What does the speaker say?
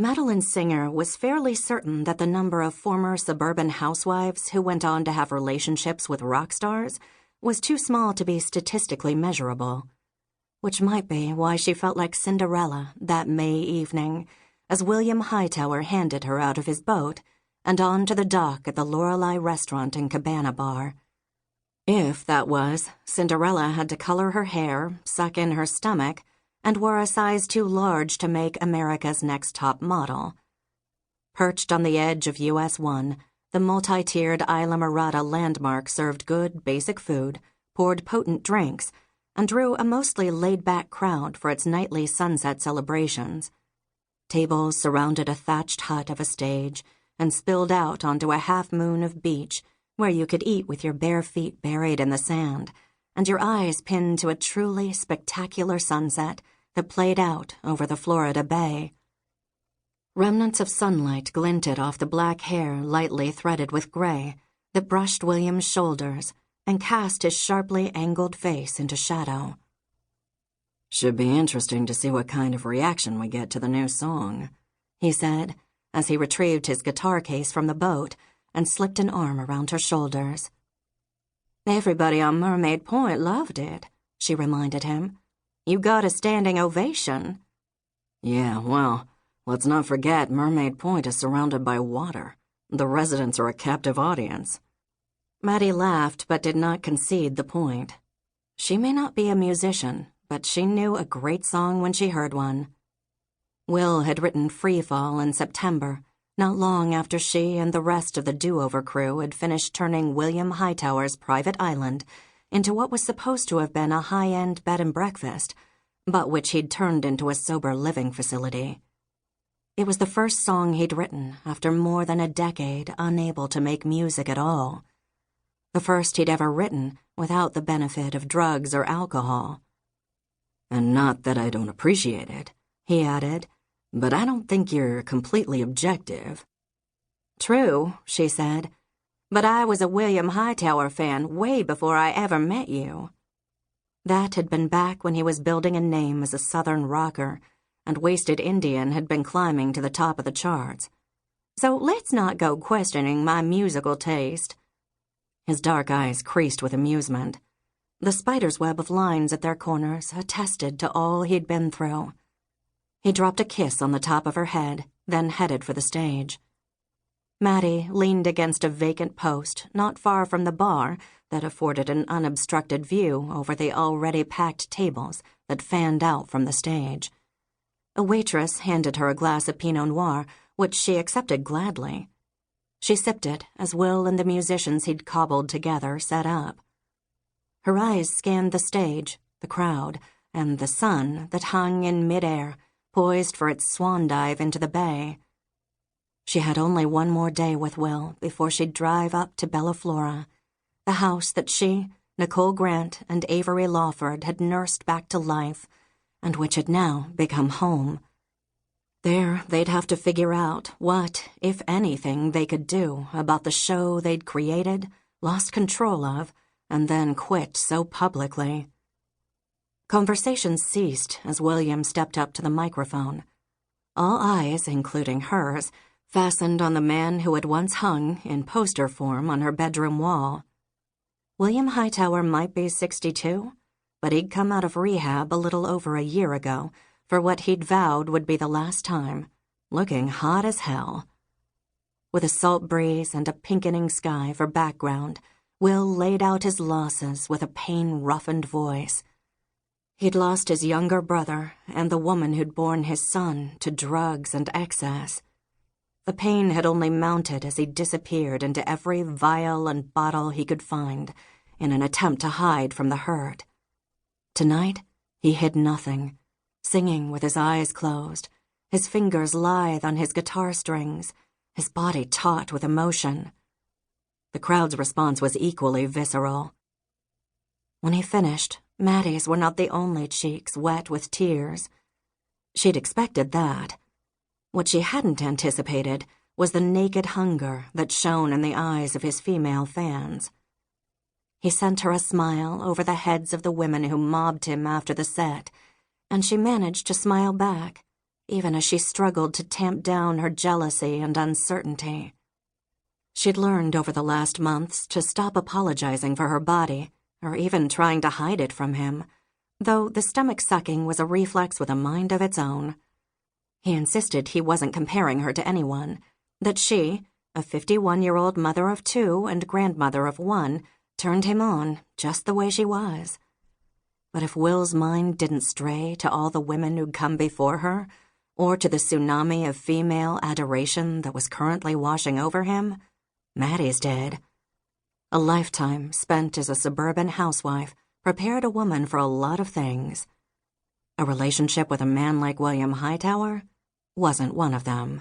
Madeline Singer was fairly certain that the number of former suburban housewives who went on to have relationships with rock stars was too small to be statistically measurable, which might be why she felt like Cinderella that May evening as William Hightower handed her out of his boat and on to the dock at the Lorelei Restaurant and Cabana Bar. If, that was, Cinderella had to color her hair, suck in her stomach, and wore a size too large to make America's Next Top Model. Perched on the edge of US 1, the multi-tiered Isla Mirada landmark served good, basic food, poured potent drinks, and drew a mostly laid-back crowd for its nightly sunset celebrations. Tables surrounded a thatched hut of a stage and spilled out onto a half-moon of beach where you could eat with your bare feet buried in the sand and your eyes pinned to a truly spectacular sunset that played out over the Florida Bay. Remnants of sunlight glinted off the black hair lightly threaded with gray that brushed William's shoulders and cast his sharply angled face into shadow. "Should be interesting to see what kind of reaction we get to the new song," he said, as he retrieved his guitar case from the boat and slipped an arm around her shoulders. "Everybody on Mermaid Point loved it," she reminded him. "You got a standing ovation." "Yeah, well, let's not forget Mermaid Point is surrounded by water. The residents are a captive audience." Maddie laughed but did not concede the point. She may not be a musician, but she knew a great song when she heard one. Will had written Free Fall in September, not long after she and the rest of the Do-Over crew had finished turning William Hightower's private island into what was supposed to have been a high-end bed and breakfast, but which he'd turned into a sober living facility. It was the first song he'd written after more than a decade unable to make music at all. The first he'd ever written without the benefit of drugs or alcohol. "And not that I don't appreciate it," he added, "but I don't think you're completely objective." "True," she said, "but I was a William Hightower fan way before I ever met you." That had been back when he was building a name as a Southern rocker, and Wasted Indian had been climbing to the top of the charts. "So let's not go questioning my musical taste." His dark eyes creased with amusement. The spider's web of lines at their corners attested to all he'd been through. He dropped a kiss on the top of her head, then headed for the stage. Maddie leaned against a vacant post not far from the bar that afforded an unobstructed view over the already packed tables that fanned out from the stage. A waitress handed her a glass of Pinot Noir, which she accepted gladly. She sipped it as Will and the musicians he'd cobbled together set up. Her eyes scanned the stage, the crowd, and the sun that hung in midair, poised for its swan dive into the bay. She had only one more day with Will before she'd drive up to Bella Flora, the house that she, Nicole Grant, and Avery Lawford had nursed back to life, and which had now become home. There, they'd have to figure out what, if anything, they could do about the show they'd created, lost control of, and then quit so publicly. Conversation ceased as William stepped up to the microphone. All eyes, including hers, fastened on the man who had once hung, in poster form, on her bedroom wall. William Hightower might be 62, but he'd come out of rehab a little over a year ago for what he'd vowed would be the last time, looking hot as hell. With a salt breeze and a pinkening sky for background, Will laid out his losses with a pain-roughened voice. He'd lost his younger brother and the woman who'd borne his son to drugs and excess. The pain had only mounted as he disappeared into every vial and bottle he could find in an attempt to hide from the hurt. Tonight, he hid nothing, singing with his eyes closed, his fingers lithe on his guitar strings, his body taut with emotion. The crowd's response was equally visceral. When he finished, Maddie's were not the only cheeks wet with tears. She'd expected that. What she hadn't anticipated was the naked hunger that shone in the eyes of his female fans. He sent her a smile over the heads of the women who mobbed him after the set, and she managed to smile back, even as she struggled to tamp down her jealousy and uncertainty. She'd learned over the last months to stop apologizing for her body, or even trying to hide it from him, though the stomach sucking was a reflex with a mind of its own. He insisted he wasn't comparing her to anyone, that she, a 51-year-old mother of 2 and grandmother of 1, turned him on just the way she was. But if Will's mind didn't stray to all the women who'd come before her, or to the tsunami of female adoration that was currently washing over him, Maddie's did. A lifetime spent as a suburban housewife prepared a woman for a lot of things. A relationship with a man like William Hightower wasn't one of them.